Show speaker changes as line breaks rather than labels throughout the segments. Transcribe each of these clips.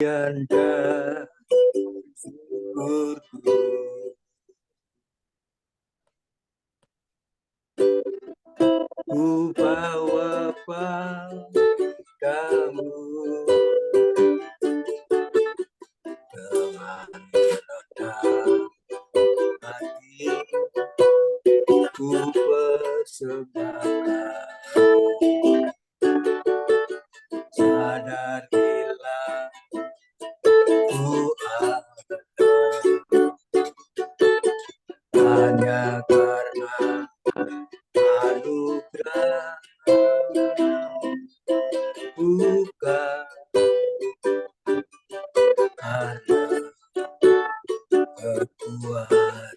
Yanda syukurku, ku bawa padamu dengan rendah hati, ku persembahkan. Sadarilah ku ada hanya karena anugerah, bukan karena kekuatan.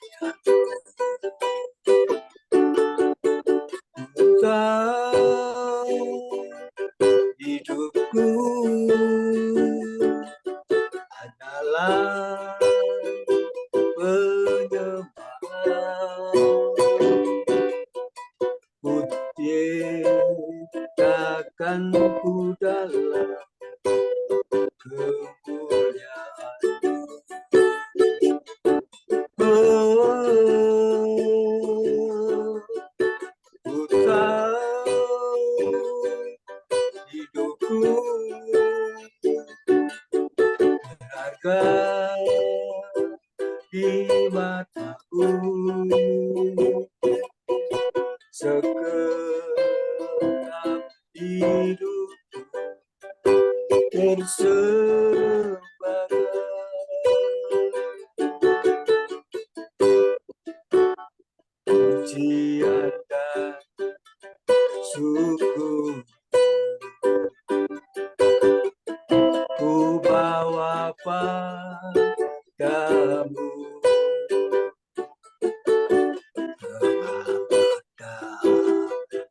Kau hidupku adalah penyembahan, ku ciptakan ku dalam kemuliaan. Ku tahu hidupku berharga di mataku, segenap hidupku persembahkan. Pujian dan syukur ku bawa padamu dengan rendah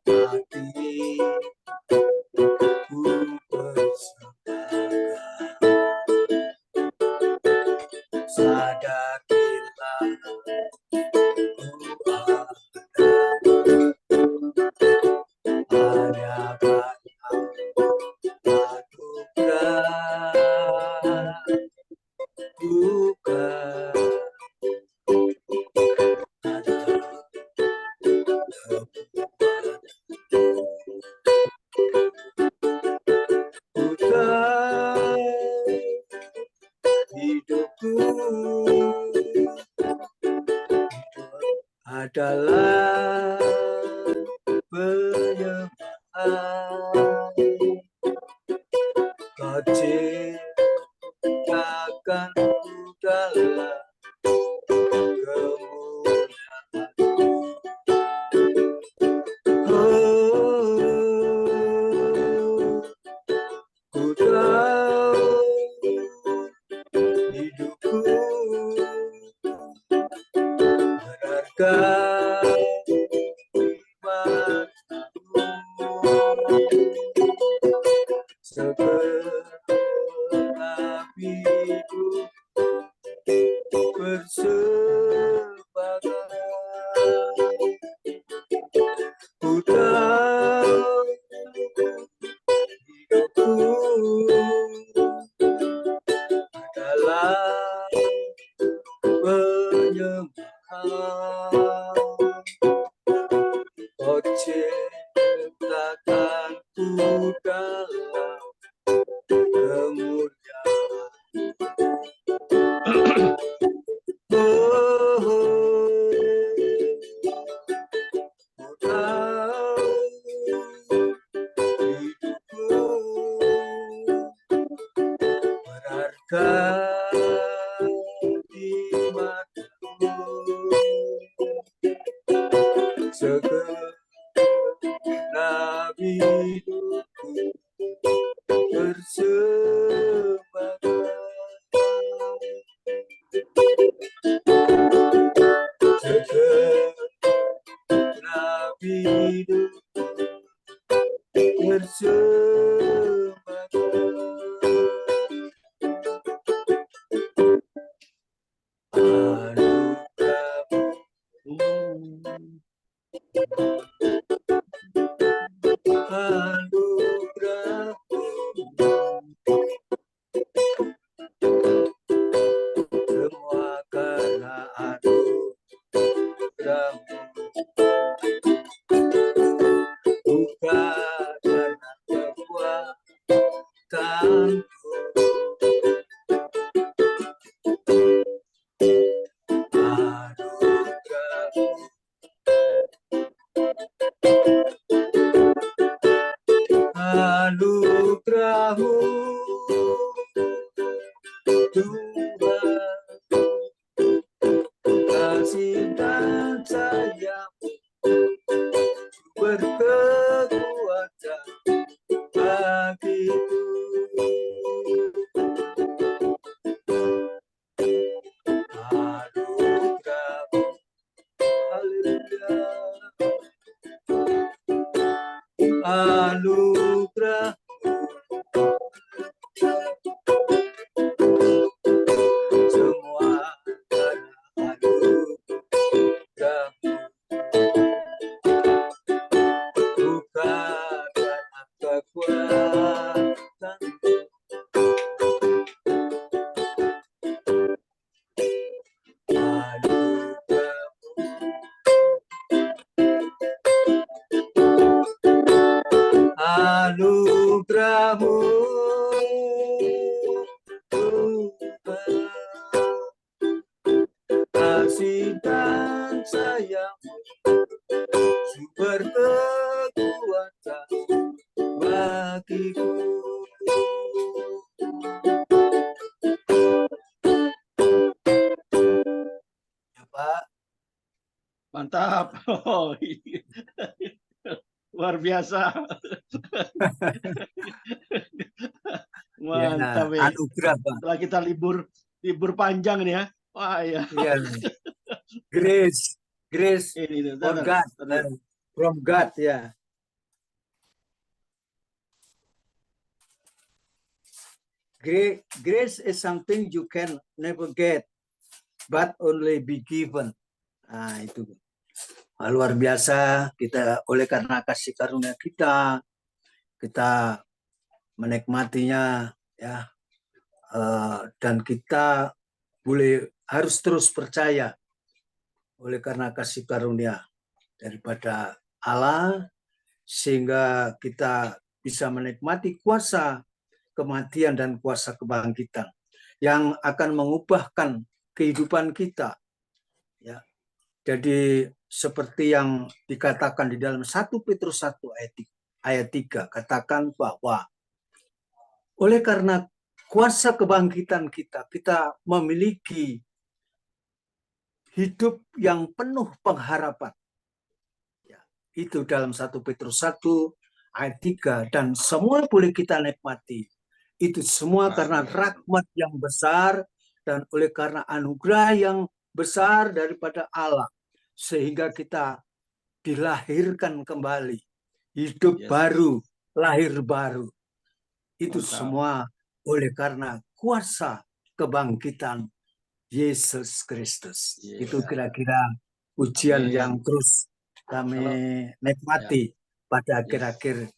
hati, ku persembahkan. Sadarilah ku ada hanya karena anugerah, bukan karena kekuatan. Ku tahu hidupku adalah penyembahan, kau ciptakan ku dalam kemuliaan. Ku tahu hidupku berharga di matamu, segenap hidup persembahkan. Ku tahu hidupku adalah penyembahan, kau ciptakan ku dalam kemuliaan. Ku tahu hidupku berharga di matamu, segenap hidupku persembahkan. Segenap hidupku persembahkan. Tuhan, kasih dan sayang berkekuatan bagiku. Anugerah-Mu, haleluya. Anugerah semua karena anugerah-Mu, bukan karena kekuatan. Anugerah-Mu, Tuhan, kasih dan sayang-Mu sumber kekuatan bagiku. Ya, Pak.
Mantap. Oh, iya. Luar biasa. Mantap ya.
Anugerah, Pak.
Setelah kita libur panjang nih ya. Wah ya.
Iya. Grace
Ini
for God, from God, ya. Grace is something you can never get, but only be given. Nah, itu luar biasa. Kita oleh karena kasih karunia kita menikmatinya, ya, dan kita harus terus percaya oleh karena kasih karunia daripada Allah, sehingga kita bisa menikmati kuasa kematian dan kuasa kebangkitan yang akan mengubahkan kehidupan kita. Ya. Jadi seperti yang dikatakan di dalam 1 Petrus 1 ayat 3, katakan bahwa oleh karena kuasa kebangkitan kita memiliki hidup yang penuh pengharapan. Ya, itu dalam 1 Petrus 1 ayat 3, dan semua boleh kita nikmati. Itu semua karena rahmat yang besar dan oleh karena anugerah yang besar daripada Allah, sehingga kita dilahirkan kembali, hidup baru, lahir baru. Itu semua oleh karena kuasa kebangkitan Yesus Kristus. Itu kira-kira ujian yang terus kami nikmati pada akhir-akhir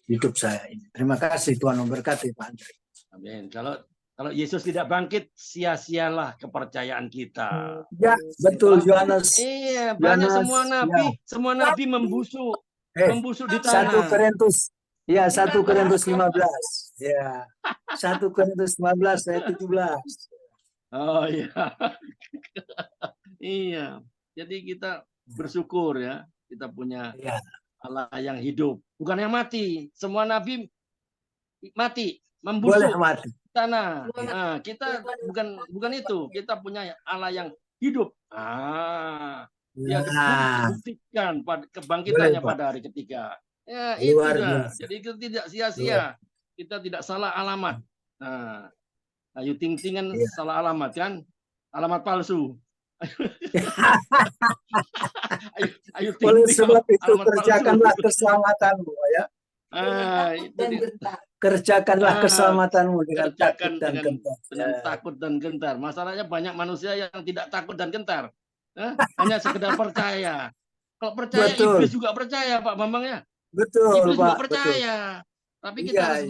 hidup saya ini. Terima kasih, Tuhan memberkati, Pak Andre.
Amin. Kalau Yesus tidak bangkit, sia-sialah kepercayaan kita.
Ya, betul, Yohanes.
Iya, banyak semua nabi membusuk di tanah.
1 Korintus 15. Ya. 1 Korintus 15 ayat 17.
Oh iya. Iya. Jadi kita bersyukur ya, kita punya Allah yang hidup, bukan yang mati. Semua nabi mati, membusuk
boleh mati
tanah. Nah, kita bukan itu. Kita punya Allah yang hidup. Dia buktikan kebangkitannya pada hari ketiga. Ya, itu dah. Jadi kita tidak sia-sia. Kita tidak salah alamat. Nah, Ayu Ting Ting kan salah alamat kan? Alamat palsu. Ayu Ting Ting.
Oleh sebab itu kerjakanlah keselamatanmu, ya. Kerjakanlah keselamatanmu dengan
takut dan gentar. Masalahnya banyak manusia yang tidak takut dan gentar. Hanya sekedar percaya. Kalau percaya, iblis juga percaya, Pak Bambang ya.
Betul,
iblis juga
Pak,
percaya. Betul. Tapi kita harus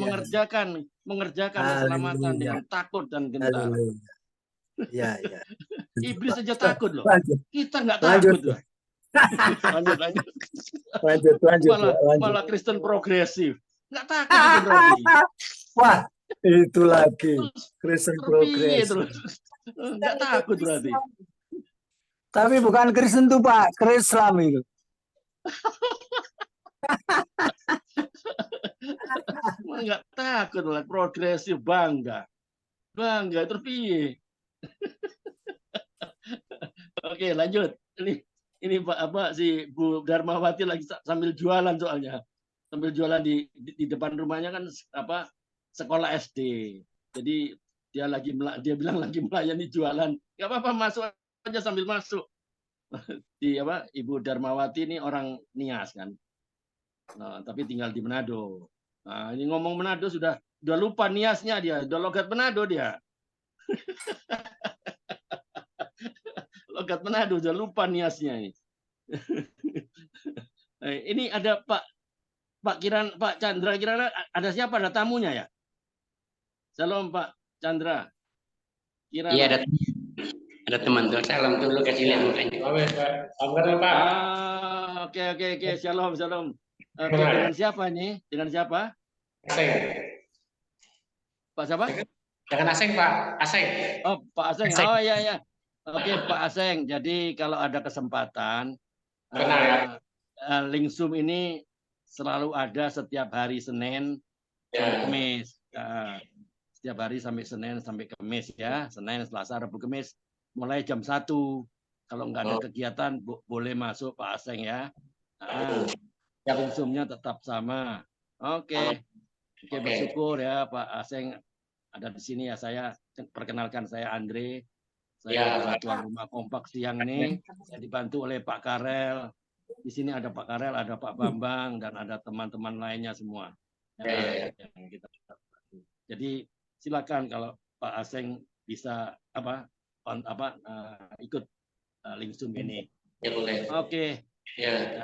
mengerjakan keselamatan dengan takut dan gentar.
Ya.
Iblis saja takut loh. Kita nggak
takut
loh.
Lanjut.
Malah Kristen progresif. Nggak takut itu berarti.
Wah, itu lagi Kristen progresif.
Nggak takut berarti.
Tapi bukan Kristen tuh, Pak, Islam itu.
Nggak takut lah, progresif, bangga. Bangga terus piye? Oke, lanjut. Ini Pak apa si Bu Darmawati lagi sambil jualan soalnya. Sambil jualan di depan rumahnya kan apa sekolah SD. Jadi dia bilang lagi melayani jualan. Enggak apa-apa, masuk aja sambil masuk. Di apa Ibu Darmawati ini orang Nias kan. Nah, tapi tinggal di Manado. Nah, ini ngomong Manado sudah lupa Niasnya dia, udah logat Manado dia. Logat Manado udah lupa Niasnya ini. Ini ada Pak Chandra Kirana, ada siapa? Ada tamunya ya? Salam Pak Chandra Kirana.
Iya, ada teman tuh. Salam dulu, kasih lihat mukanya.
Pak.
Oke. Shalom. Oke, dengan siapa nih? Dengan siapa?
Aseng.
Pak siapa?
Jangan Aseng, Pak. Aseng.
Oh, Pak Aseng. Oh iya. Oke, Pak Aseng. Jadi kalau ada kesempatan,
Kenal ya.
Link Zoom ini selalu ada setiap hari Senin sampai Kamis. Setiap hari sampai Senin sampai Kamis ya. Senin, Selasa, Rabu, Kamis. Mulai jam 1. Kalau nggak ada kegiatan, boleh masuk Pak Aseng ya. Link Zoom-nya tetap sama. Oke, bersyukur ya Pak Aseng ada di sini ya. Saya perkenalkan, saya Andre. Saya adalah tuan rumah Kompak siang ini. Saya dibantu oleh Pak Karel. Di sini ada Pak Karel, ada Pak Bambang, dan ada teman-teman lainnya semua. Jadi silakan kalau Pak Aseng bisa ikut link Zoom ini.
Ya boleh.
Oke.
Ya.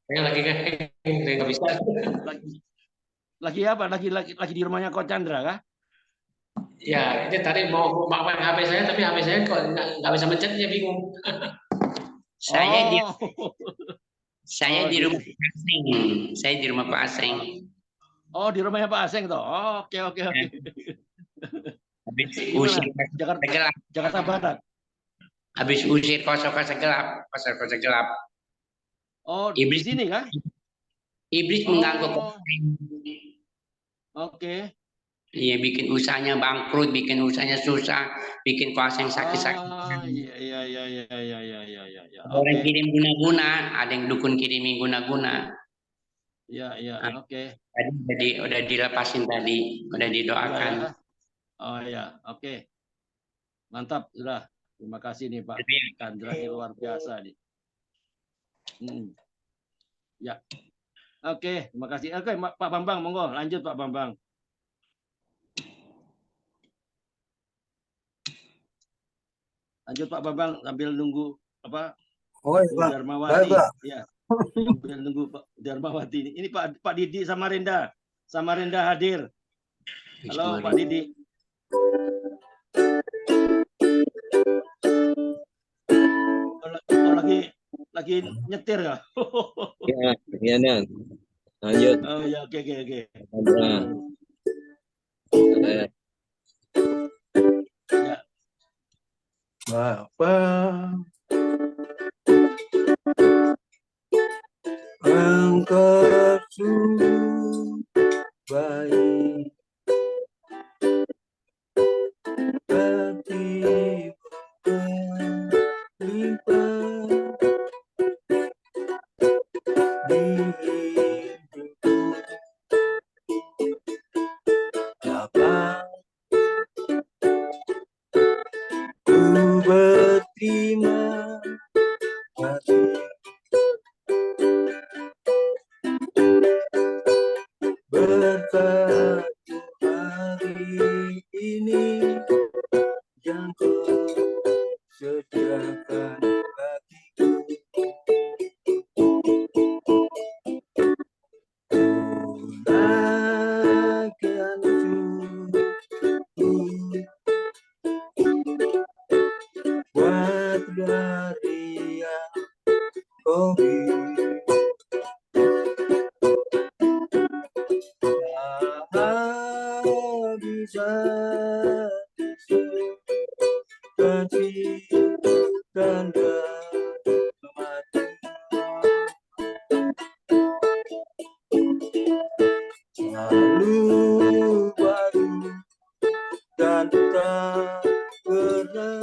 Saya lagi nggak bisa.
Lagi apa? Lagi di rumahnya Coach Chandra kah?
Ya, ini tadi mau maafin HP saya, tapi HP saya kok nggak bisa mencetnya, bingung.
Saya di rumah Pak Aseng. Saya di rumah Pak Aseng.
Oh, di rumahnya Pak Aseng toh. Oke.
Habis usir
Jakarta Barat.
Habis usir kosa-kosa gelap.
Oh,
Iblis
di sini kah?
Iblis mengganggu.
Oke.
Iya, bikin usahanya bangkrut, bikin usahanya susah, bikin kuasa yang sakit-sakit.
Iya.
Orang kirim guna-guna, ada yang dukun kirimin guna-guna.
Iya, oke.
Tadi udah dilepasin tadi, udah didoakan.
Oh ya, oke. Mantap sudah. Terima kasih nih Pak Chandra, luar biasa nih. Ya. Oke, terima kasih. Oke, Pak Bambang, monggo lanjut Pak Bambang. Lanjut Pak Bambang sambil nunggu apa?
Oh,
Bu Darmawati. Ya. Sambil nunggu Pak Darmawati. Ini Pak Didi Samarinda hadir. Halo Pak Didi. Lagi nyetir ya?
Iya, lanjut.
Oh ya, oke. Ya.
Bapa, Engkau sungguh baik, hati berlimpah di hidupku. Dapat ku berterima kasih berkat hari ini yang kau sediakan bagiku. Tunaikan syukurku buat dari yang kau beri. Tak bisa disebutkan kematian, selalu baru dan tak pernah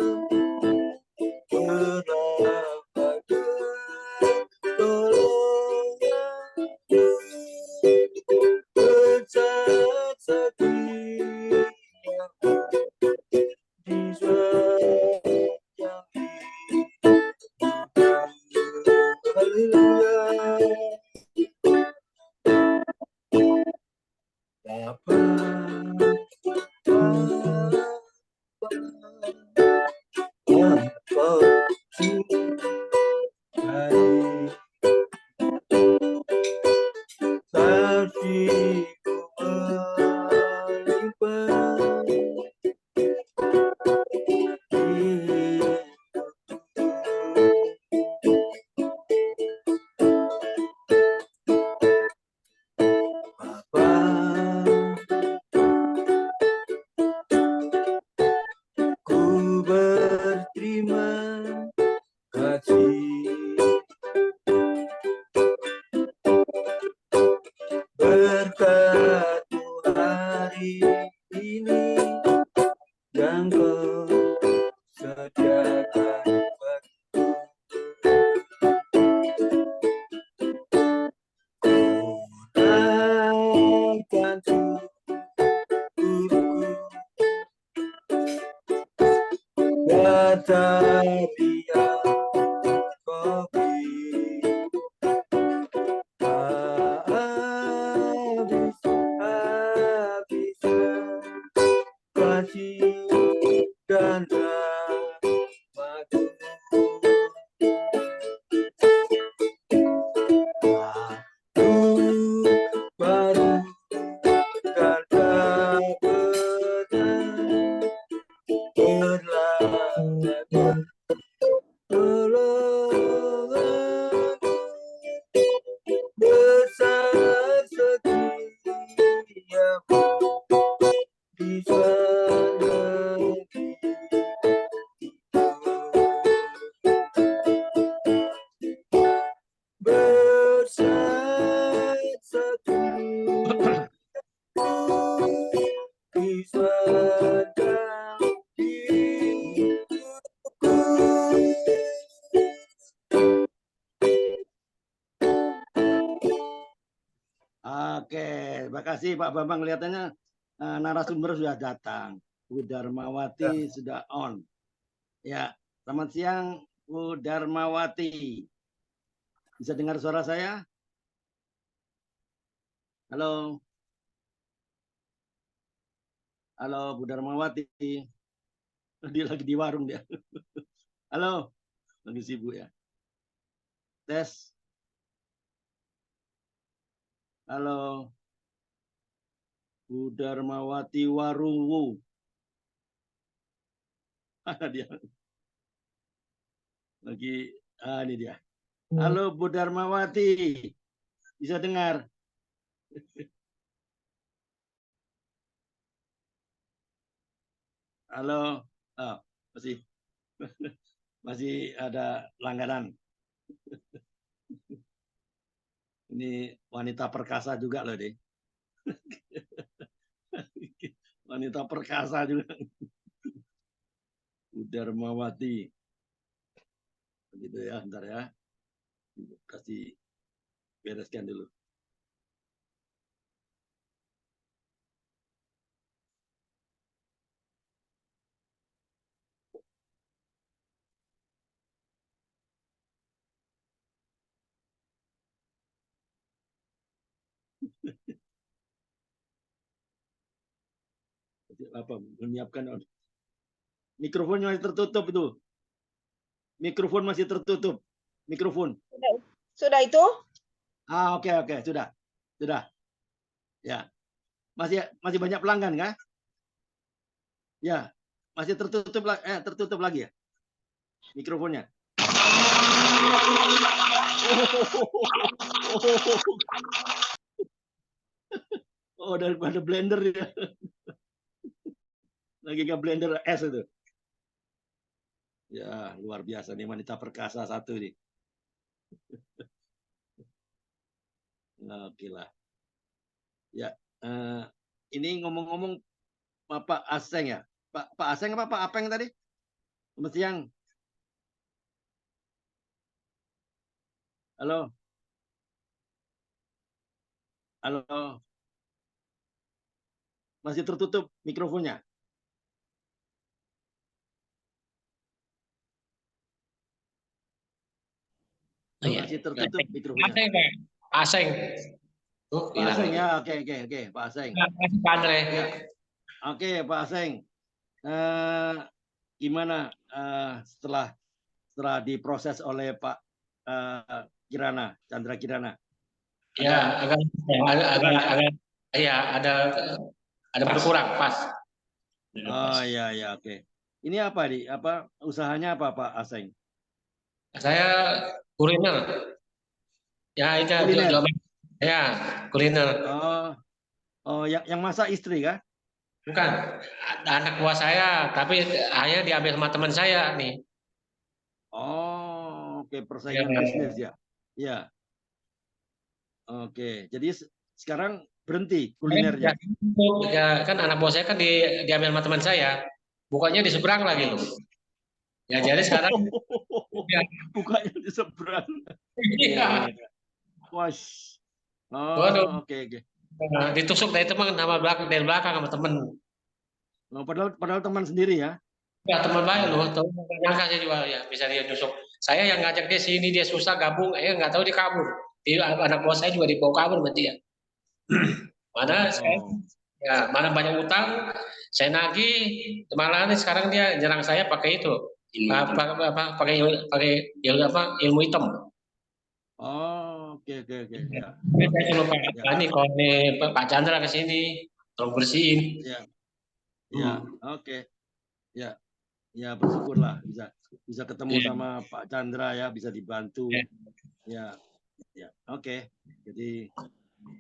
berkat hari ini yang kau sediakan akan syukurku dari yang kau beri. Habis kasih dan rahmat-Mu. Baru kan tak pernah berlalu. Tolong aku besar setiamu di sana bersatu di sana
Oke, terima kasih Pak Bambang. Kelihatannya narasumber sudah datang. Bu Darmawati sudah on. Ya, selamat siang Bu Darmawati. Bisa dengar suara saya? Halo. Halo Bu Darmawati. Dia lagi di warung dia. Halo. Lagi sibuk ya. Tes. Halo. Bu Darmawati Waruwu. Mana dia? Lagi, ini dia. Halo Bu Darmawati. Bisa dengar? Halo. Oh, masih masih ada langganan. Ini wanita perkasa juga loh deh. Wanita perkasa juga. Bu Darmawati. Begitu ya, bentar ya. Kasih bereskan dulu. Apa menyiapkan mikrofonnya masih tertutup itu. Mikrofon masih tertutup. Mikrofon.
Sudah itu?
Oke, sudah. Sudah. Ya. Masih banyak pelanggan kah? Ya. Masih tertutup lagi ya mikrofonnya. Oh, daripada blender ya. Lagi ke blender es itu. Ya, luar biasa nih wanita perkasa satu nih. Oke lah. Ya, ini ngomong-ngomong Pak Aseng ya? Pak Aseng apa Pak Apeng tadi? Selamat siang. Halo. Halo. Masih tertutup mikrofonnya.
Oh, iya.
Masih tertutup mikrofonnya.
Aseng, Pak. Aseng. Oh,
Pak
hilang
Aseng
lagi.
ya, oke, Pak Aseng.
Makasih, Pak Andre.
Ya, oke Pak Aseng. Gimana setelah diproses oleh Pak Kirana, Chandra Kirana?
Ya, agak ya, ada berkurang pas.
Oh ya, oke. Ini apa di usahanya apa Pak Aseng?
Saya kuliner. Ya, itu
Kuliner.
jawaban. Ya, kuliner.
Oh, yang masak istri kah?
Bukan. Anak buah saya, tapi akhirnya diambil sama teman saya nih.
Oh, oke,
Ya,
persaingan bisnis ya. Ya. Oke, jadi sekarang berhenti kulinernya.
ya, kan anak buah saya kan diambil sama teman saya. Bukanya di seberang lagi loh. Ya, jadi sekarang ya,
Bukanya di seberang.
iya.
Wah.
Waduh,
Oh, oke.
ditusuk dari teman dari belakang sama temen.
Oh, padahal teman sendiri ya.
Ya, teman baik loh, tahu nggak nyangka saya juga ya bisa dia tusuk. Saya yang ngajak dia sini, dia susah gabung, nggak tahu dia kabur. Anak buah saya juga dibawa kabur berarti ya. Mana saya
Oh.
ya mana banyak utang, saya nagih, malah nih sekarang dia nyerang saya pakai itu, pakai ilmu hitam.
Oh, oke. Ya.
Saya cuma Pak
Ya.
Ani kalau nih Pak Chandra ke sini, tolong bersihin.
Ya, oke. Ya, bersyukurlah bisa ketemu sama Pak Chandra ya, bisa dibantu. Ya. Oke. Jadi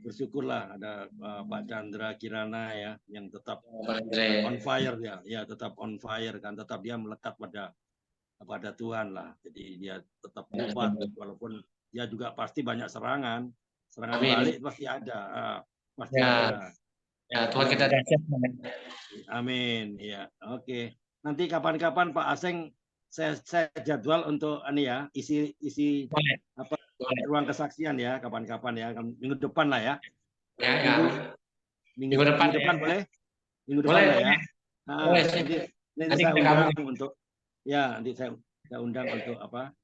bersyukurlah ada Pak Chandra Kirana ya yang tetap on fire ya, tetap on fire kan, tetap dia melekat pada Tuhan lah. Jadi dia tetap kuat walaupun dia juga pasti banyak serangan balik pasti ada, pasti ada.
Ya, Tuhan kita dahsyat.
Amin. Ya, oke. Nanti kapan-kapan Pak Aseng saya jadwal untuk ini ya, isi apa ruang kesaksian ya, kapan-kapan ya, minggu depan lah ya. Minggu depan
ya.
boleh? Minggu depan lah ya.
Boleh.
Nanti saya undang untuk nanti saya undang untuk apa?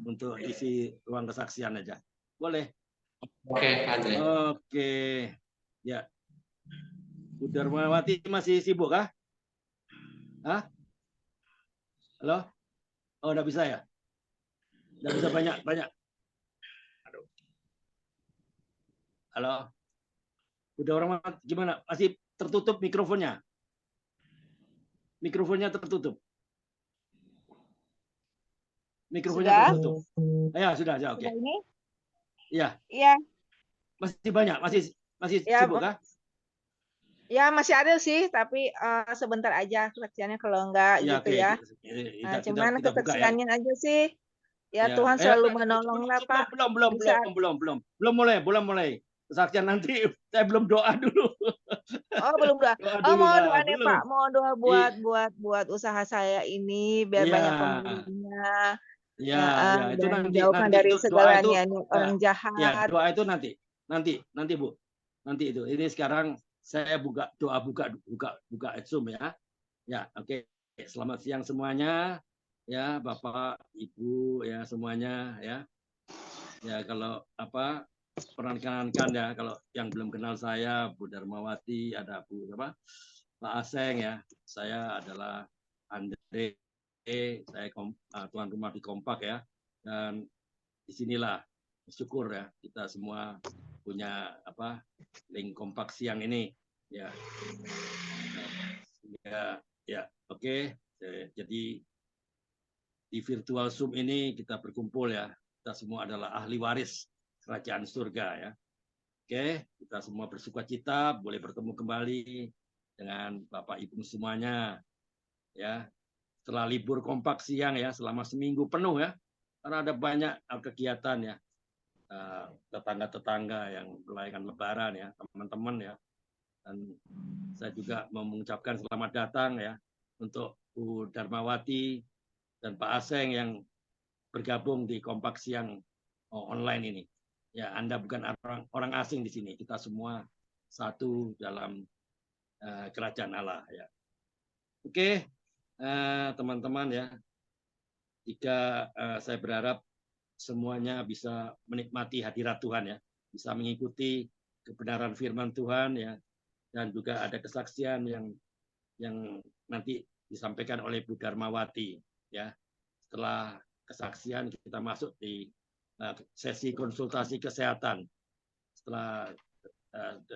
Untuk isi ruang kesaksian aja. Boleh.
Oke, Andre.
Oke. Ya. Bu Darmawati masih sibuk kah? Hah? Halo? Oh, enggak bisa ya? Enggak bisa banyak. Aduh. Halo? Udah orang gimana? Masih tertutup mikrofonnya? Mikrofonnya tertutup. Mikrofonnya tertutup. Ya, sudah, oke.
Ini?
Iya.
Iya.
Masih banyak, masih
Ya,
sibuk kah?
Ya, masih ada sih, tapi sebentar aja kesaksiannya kalau enggak
Ya,
gitu
oke.
ya. Cuman
Kita buka ya.
kesaksiannya aja sih. Ya, Tuhan selalu menolong lah, Pak.
Belum mulai. Kesaksian nanti saya belum doa dulu.
Oh, belum doa. Mau doa nih, Pak. Mau doa buat usaha saya ini biar banyak pembelinya.
Itu
dan
nanti
jauhkan dari segala niat orang jahat.
Ya, doa itu nanti Bu. Nanti itu. Ini sekarang saya buka Zoom ya. Ya, oke. Selamat siang semuanya. Ya, Bapak, Ibu ya semuanya ya. Ya, kalau perkenalkan ya, kalau yang belum kenal saya Bu Darmawati, ada Pak Aseng ya. Saya adalah Andre. Saya tuan rumah di Kompak ya. Dan disinilah syukur ya kita semua punya link Kompak siang ini ya. Oke. Jadi di virtual Zoom ini kita berkumpul ya. Kita semua adalah ahli waris kerajaan surga ya. Oke, kita semua bersukacita boleh bertemu kembali dengan Bapak Ibu semuanya ya. Setelah libur Kompak siang ya, selama seminggu penuh ya. Karena ada banyak kegiatan ya. Tetangga-tetangga yang merayakan lebaran ya, teman-teman ya. Dan saya juga mengucapkan selamat datang ya untuk Bu Darmawati dan Pak Aseng yang bergabung di Kompak Siang online ini. Ya, Anda bukan orang asing di sini. Kita semua satu dalam kerajaan Allah ya. Oke, teman-teman ya. Jika saya berharap semuanya bisa menikmati hadirat Tuhan ya, bisa mengikuti kebenaran firman Tuhan ya, dan juga ada kesaksian yang nanti disampaikan oleh Bu Darmawati ya. Setelah kesaksian kita masuk di sesi konsultasi kesehatan. Setelah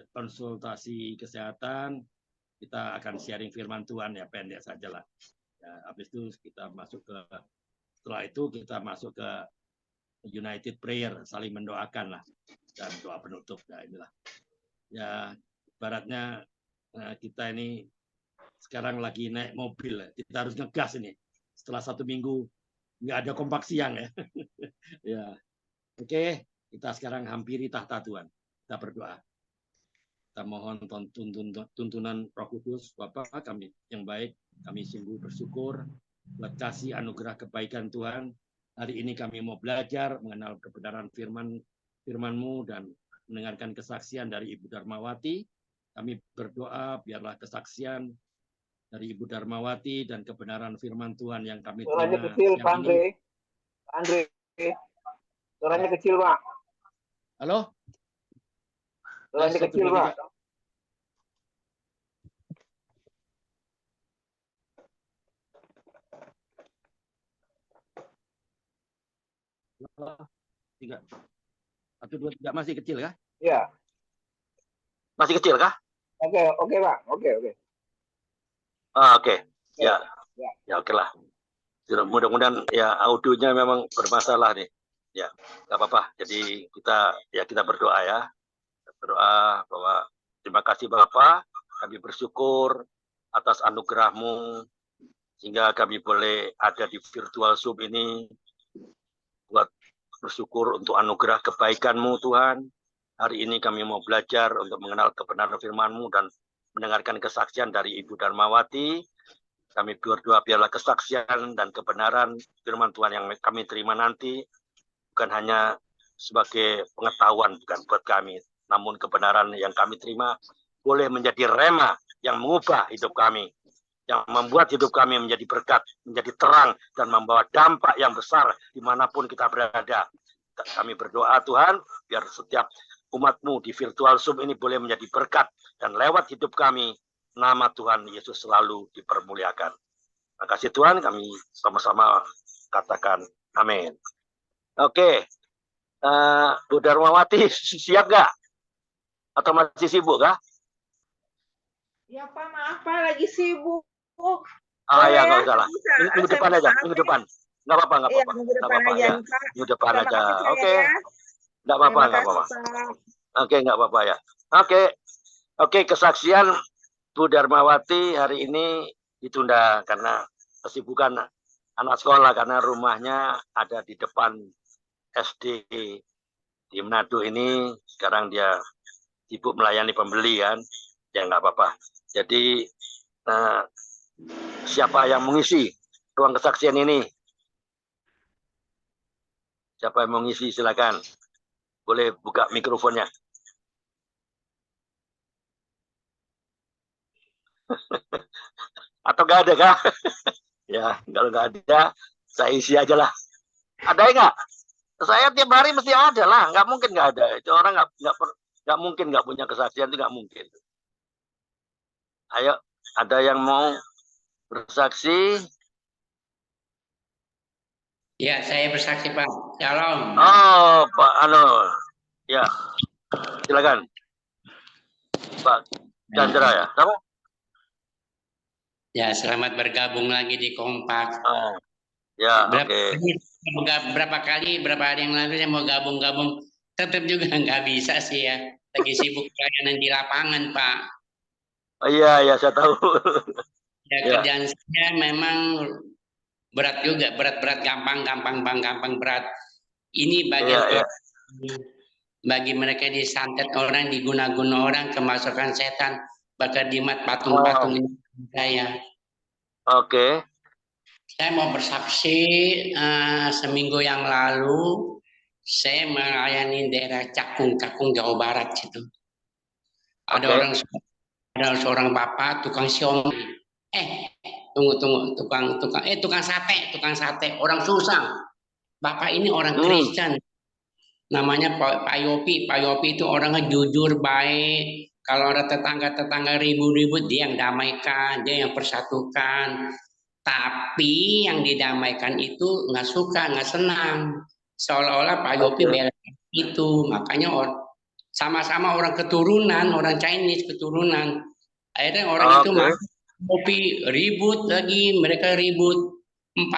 konsultasi kesehatan kita akan sharing firman Tuhan ya, pendek saja lah. Ya, habis itu kita masuk ke setelah itu kita masuk ke United Prayer, saling mendoakan lah dan doa penutup. Ya inilah. Ya ibaratnya kita ini sekarang lagi naik mobil, kita harus ngegas ini. Setelah 1 minggu nggak ada Kompak Siang ya. Ya, oke, kita sekarang hampiri tahta Tuhan. Kita berdoa. Kita mohon tuntunan Roh Kudus, Bapa kami yang baik, kami sungguh bersyukur buat kasih anugerah kebaikan Tuhan. Hari ini kami mau belajar mengenal kebenaran firman-Mu dan mendengarkan kesaksian dari Ibu Darmawati. Kami berdoa biarlah kesaksian dari Ibu Darmawati dan kebenaran firman Tuhan yang kami terima.
Suaranya kecil, Pak Andre. Andre, suaranya kecil, Pak.
Halo?
Suaranya kecil, Pak.
Tiga. 1, 2, 3 masih kecil kah?
Iya.
Masih kecil kah?
Oke, Pak. Oke.
Oke. Ya. Ya, oke lah. Mudah-mudahan ya audionya memang bermasalah nih. Ya, nggak apa-apa. Jadi kita berdoa ya. Berdoa bahwa terima kasih Bapak, kami bersyukur atas anugerah-Mu sehingga kami boleh ada di virtual Zoom ini buat bersyukur untuk anugerah kebaikan-Mu Tuhan. Hari ini kami mau belajar untuk mengenal kebenaran firman-Mu dan mendengarkan kesaksian dari Ibu Darmawati. Kami berdoa biarlah kesaksian dan kebenaran firman Tuhan yang kami terima nanti bukan hanya sebagai pengetahuan bukan buat kami, namun kebenaran yang kami terima boleh menjadi rema yang mengubah hidup kami, yang membuat hidup kami menjadi berkat, menjadi terang, dan membawa dampak yang besar dimanapun kita berada. Kami berdoa Tuhan, biar setiap umat-Mu di virtual Zoom ini boleh menjadi berkat, dan lewat hidup kami, nama Tuhan Yesus selalu dipermuliakan. Terima kasih Tuhan, kami sama-sama katakan amin. Oke, Bu Darmawati siap nggak? Atau masih sibuk kah?
Ya Pak, maaf Pak, lagi sibuk.
Ya nggak usah lah. Minggu depan aja, minggu depan. Nggak apa-apa, nggak
Iya,
apa-apa.
minggu depan
Nggak apa-apa
aja,
ya.
Pak.
Minggu depan
Terima
aja.
kasih saya
Oke.
ya.
Nggak apa-apa,
Terima
nggak
kasih,
apa-apa.
Pak.
Oke, nggak apa-apa ya. Oke, kesaksian Bu Darmawati hari ini ditunda karena kesibukan anak sekolah, karena rumahnya ada di depan SD di Manado ini. Sekarang dia sibuk melayani pembeli kan, ya nggak apa-apa. Jadi siapa yang mengisi ruang kesaksian ini? Siapa yang mengisi silakan. Boleh buka mikrofonnya. Atau nggak ada kah? Ya, kalau nggak ada, saya isi aja lah. Ada nggak? Saya tiap hari mesti ada lah. Nggak mungkin nggak ada. Itu orang nggak mungkin nggak punya kesaksian, itu nggak mungkin. Ayo, ada yang mau bersaksi?
Ya, saya bersaksi Pak. Shalom.
Oh, Pak ya, silakan. Pak Chandra ya, sama?
Ya, selamat bergabung lagi di Kompak.
Ya,
berapa hari yang lalu saya mau gabung, tetap juga nggak bisa sih ya. Lagi sibuk pelayanan di lapangan, Pak.
Oh, iya, saya tahu.
Ya, kerjaan saya memang berat juga, berat, gampang, berat. Ini bagian bagi mereka disantet orang, diguna-guna orang, kemasukan setan. bakal jimat patung-patung ini saya.
Oke.
Saya mau bersaksi, seminggu yang lalu saya melayani daerah Cakung, Jawa Barat situ. Ada seorang bapak tukang siomay. Tunggu, tukang sate, orang susah. Bapak ini orang Kristen. Namanya Pak Yopi. Pak Yopi itu orangnya jujur, baik. Kalau ada tetangga ribut-ribut, dia yang damaikan, dia yang persatukan. Tapi yang didamaikan itu nggak suka, nggak senang. Seolah-olah Pak Yopi bela itu. Makanya sama-sama orang keturunan, orang Chinese keturunan. Akhirnya orang itu Yopi ribut lagi, mereka ribut. 4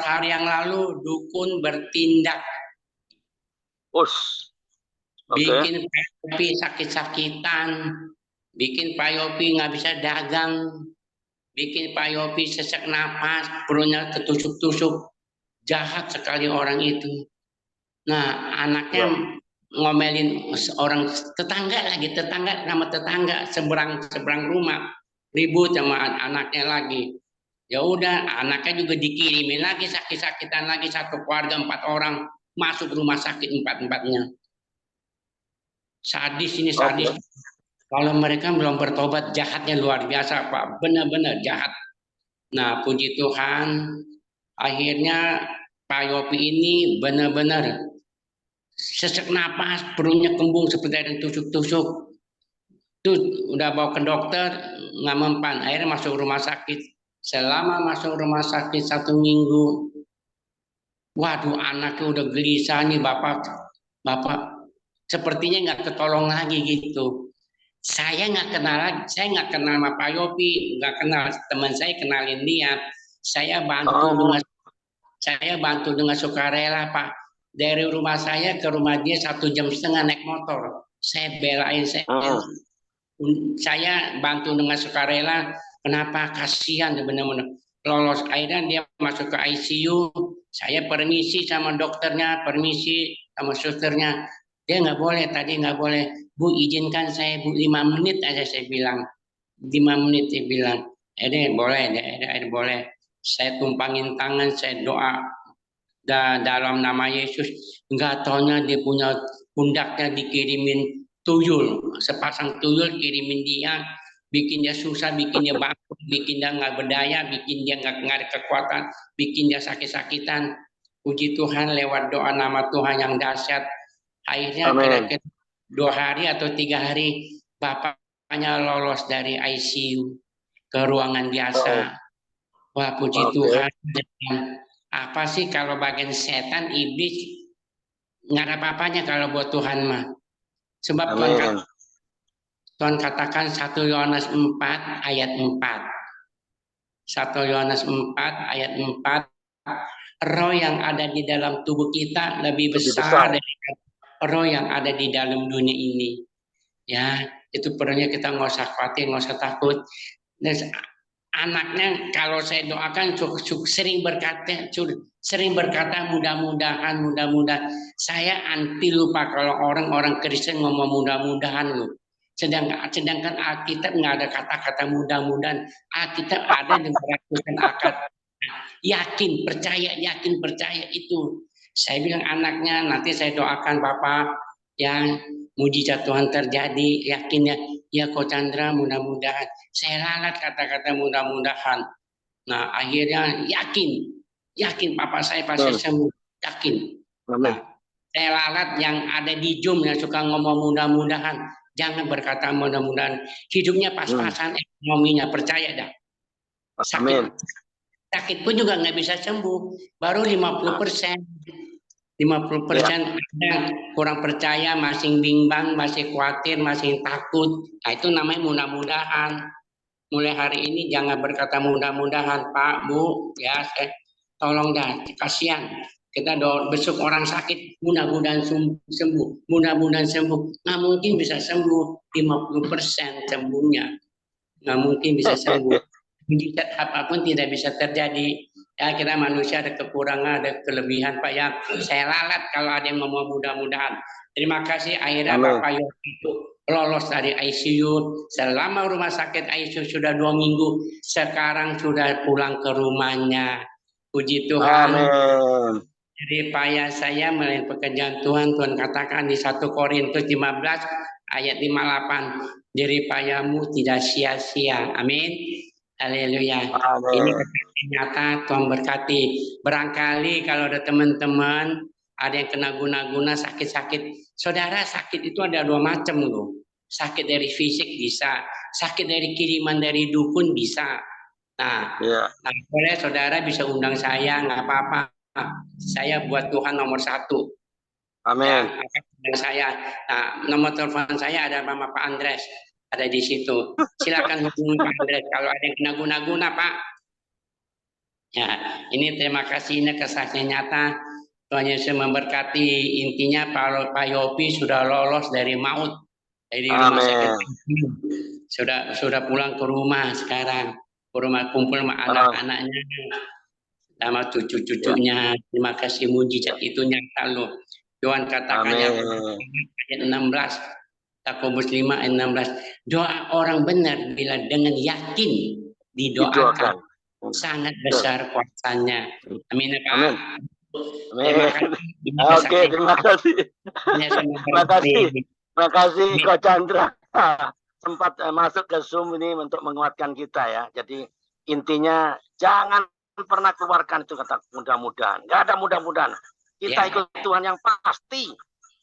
hari yang lalu dukun bertindak. Bikin Pak Yopi sakit-sakitan, bikin Pak Yopi nggak bisa dagang, bikin Pak Yopi sesak napas, perutnya ketusuk-tusuk. Jahat sekali orang itu. Nah, anaknya ngomelin orang tetangga nama tetangga seberang rumah, ribut sama anaknya lagi. Ya udah, anaknya juga dikirimin lagi sakit-sakitan lagi, satu keluarga 4 orang masuk rumah sakit 4-4-nya. Sadis ini, sadis. Kalau mereka belum bertobat, jahatnya luar biasa, Pak. Benar-benar jahat. Nah, puji Tuhan, akhirnya Pak Yopi ini benar-benar sesak napas, perutnya kembung seperti ada yang tusuk-tusuk. Tuh udah bawa ke dokter, nggak mempan. Akhirnya masuk rumah sakit. Selama masuk rumah sakit 1 minggu, waduh, anaknya udah gelisah nih, bapak sepertinya nggak ketolong lagi gitu. Saya nggak kenal sama Pak Yopi, nggak kenal. Teman saya kenalin dia. Saya bantu dengan sukarela, Pak. Dari rumah saya ke rumah dia 1,5 jam naik motor. Saya belain, saya bantu dengan sukarela. Kenapa? Kasihan, benar-benar lolos. Akhirnya dia masuk ke ICU. Saya permisi sama dokternya, permisi sama susternya. Dia nggak boleh, tadi nggak boleh. Bu, izinkan saya, Bu, 5 menit aja, saya bilang. 5 menit, dia bilang. Boleh. Saya tumpangin tangan, saya doa dalam nama Yesus. Nggak taunya dia punya pundaknya dikirimin tuyul. Sepasang tuyul kirimin dia. Bikin dia susah, bikin dia bangkrut, bikin dia nggak berdaya, bikin dia nggak ada kekuatan, bikin dia sakit-sakitan. Puji Tuhan, lewat doa nama Tuhan yang dahsyat, akhirnya kira-kira 2 hari atau 3 hari bapaknya lolos dari ICU ke ruangan biasa. Wah, puji Tuhan. Apa sih kalau bagian setan, iblis, nggak ada apa-apanya kalau buat Tuhan mah. Sebab Tuhan katakan 1 Yohanes 4 ayat 4. 1 Yohanes 4 ayat 4. Roh yang ada di dalam tubuh kita lebih besar daripada roh yang ada di dalam dunia ini. Ya, itu perlunya kita nggak usah khawatir, nggak usah takut. Dan anaknya kalau saya doakan sering berkata mudah-mudahan. Saya anti lupa kalau orang Kristen ngomong mudah-mudahan loh. Sedangkan Alkitab nggak ada kata-kata mudah-mudahan. Alkitab ada yang meragukan akad. Yakin, percaya itu. Saya bilang anaknya, nanti saya doakan Bapak yang mujizat Tuhan terjadi, yakin ya Ko Chandra, mudah-mudahan. Saya lalat kata-kata mudah-mudahan. Nah, akhirnya yakin Papa saya pasti sembuh, yakin. Nah, saya lalat yang ada di Zoom yang suka ngomong mudah-mudahan. Jangan berkata mudah-mudahan. Hidupnya pas-pasan, ekonominya, percaya dah. Sakit pun juga nggak bisa sembuh. Baru 50%. 50% kurang percaya, masih bimbang, masih khawatir, masih takut. Nah, itu namanya mudah-mudahan. Mulai hari ini jangan berkata mudah-mudahan, Pak, Bu, ya, tolong dah, kasihan. Kita besok orang sakit, mudah-mudahan sembuh, mudah-mudahan sembuh. Nggak mungkin bisa sembuh, 50% sembuhnya. Nggak mungkin bisa sembuh. Mujizat apapun tidak bisa terjadi. Ya, kita manusia ada kekurangan, ada kelebihan, Pak, ya. Saya lalat kalau ada yang ngomong mudah-mudahan. Terima kasih, akhirnya Bapak Yopi itu lolos dari ICU. Selama rumah sakit ICU sudah 2 minggu, sekarang sudah pulang ke rumahnya. Puji Tuhan.
Amin.
Jadi payah saya melihat pekerjaan Tuhan. Tuhan katakan di 1 Korintus 15 ayat 58, jerih payahmu tidak sia-sia. Amin. Haleluya. Ini berkati nyata, Tuhan berkati. Barangkali kalau ada teman-teman ada yang kena guna-guna sakit-sakit. Saudara, sakit itu ada 2 macam loh. Sakit dari fisik bisa, sakit dari kiriman dari dukun bisa. Nah, boleh saudara bisa undang saya, nggak apa-apa. Saya buat Tuhan nomor 1.
Amin.
Ya, saya. Nah, nomor telepon saya ada Mama Pak Andres, ada di situ. Silakan hubungi Pak Andres kalau ada yang kena guna-guna, Pak. Ya, ini terima kasih, ini kesaksian nyata. Tuhan Yesus memberkati. Intinya Pak Yopi sudah lolos dari maut, dari rumah sakit. Sudah pulang ke rumah sekarang, ke rumah kumpul sama anak-anaknya, sama cucu-cucunya. Terima kasih, mujizat itu nyata loh. Tuhan katakan ayat 16, Yakobus 5 ayat 16, doa orang benar bila dengan yakin didoakan sangat besar kuasanya. Amin ya Pak.
Amin. Oke, terima kasih. Terima kasih Ko Chandra. Sempat masuk ke Zoom ini untuk menguatkan kita ya. Jadi intinya jangan pernah keluarkan itu kata mudah-mudahan. Nggak ada mudah-mudahan. Kita ikut Tuhan yang pasti.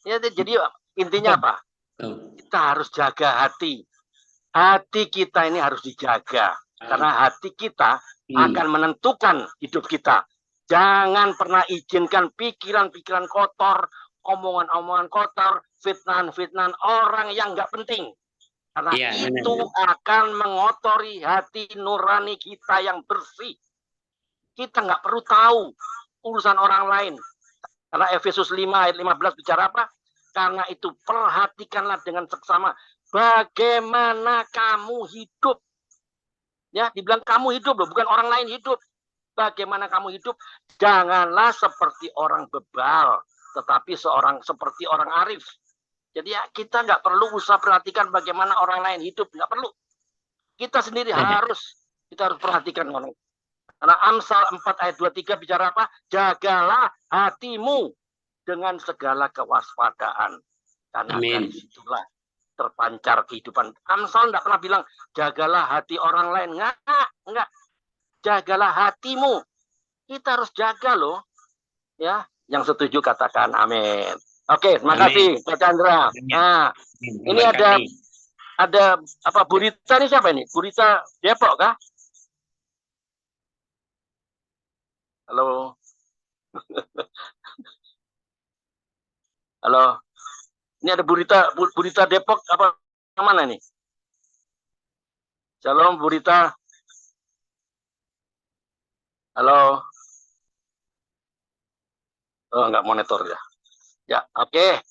Ya, jadi intinya apa? Kita harus jaga hati. Hati kita ini harus dijaga. Karena hati kita akan menentukan hidup kita. Jangan pernah izinkan pikiran-pikiran kotor, omongan-omongan kotor, fitnahan-fitnahan orang yang nggak penting. Karena itu akan mengotori hati nurani kita yang bersih. Kita nggak perlu tahu urusan orang lain. Karena Efesus 5 ayat 15 bicara apa? Karena itu perhatikanlah dengan seksama bagaimana kamu hidup. Ya, dibilang kamu hidup loh, bukan orang lain hidup. Bagaimana kamu hidup? Janganlah seperti orang bebal, tetapi seperti orang arif. Jadi ya kita nggak perlu usah perhatikan bagaimana orang lain hidup, nggak perlu. Kita sendiri kita harus perhatikan orang. Karena Amsal 4 ayat 23 bicara apa? Jagalah hatimu dengan segala kewaspadaan. Karena dari situlah terpancar kehidupan. Amsal tidak pernah bilang jagalah hati orang lain. Enggak. Jagalah hatimu. Kita harus jaga loh. Ya, yang setuju katakan amin. Oke, terima kasih Pak Chandra. Nah, ini ada apa Bu Rita ini siapa ini? Bu Rita Depok kah? Halo. Halo. Ini ada Bu Rita Depok apa mana nih? Shalom Bu Rita. Halo. Oh, enggak monitor ya. Ya, oke.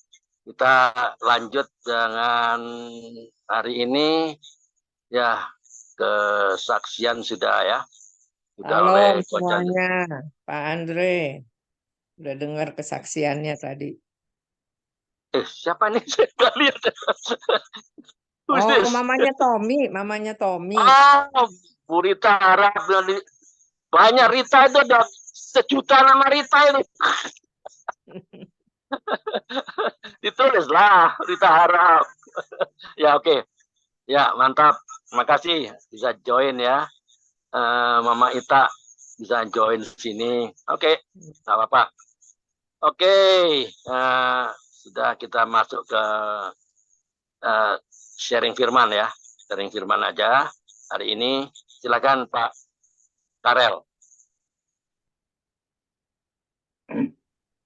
Kita lanjut dengan hari ini. Ya, kesaksian sudah ya.
Halo semuanya, Pak Andre. Udah dengar kesaksiannya tadi.
Siapa nih? Saya nggak lihat.
Oh, mamanya Tommy.
Oh, Bu Rita harap banyak Rita itu ada 1 juta nama Rita ini. Ditulislah Rita harap. Ya oke. Ya mantap. Terima kasih bisa join ya. Mama Ita bisa join sini. Oke, nggak apa-apa. Oke, sudah kita masuk ke sharing firman ya. Sharing firman aja hari ini. Silakan Pak Karel.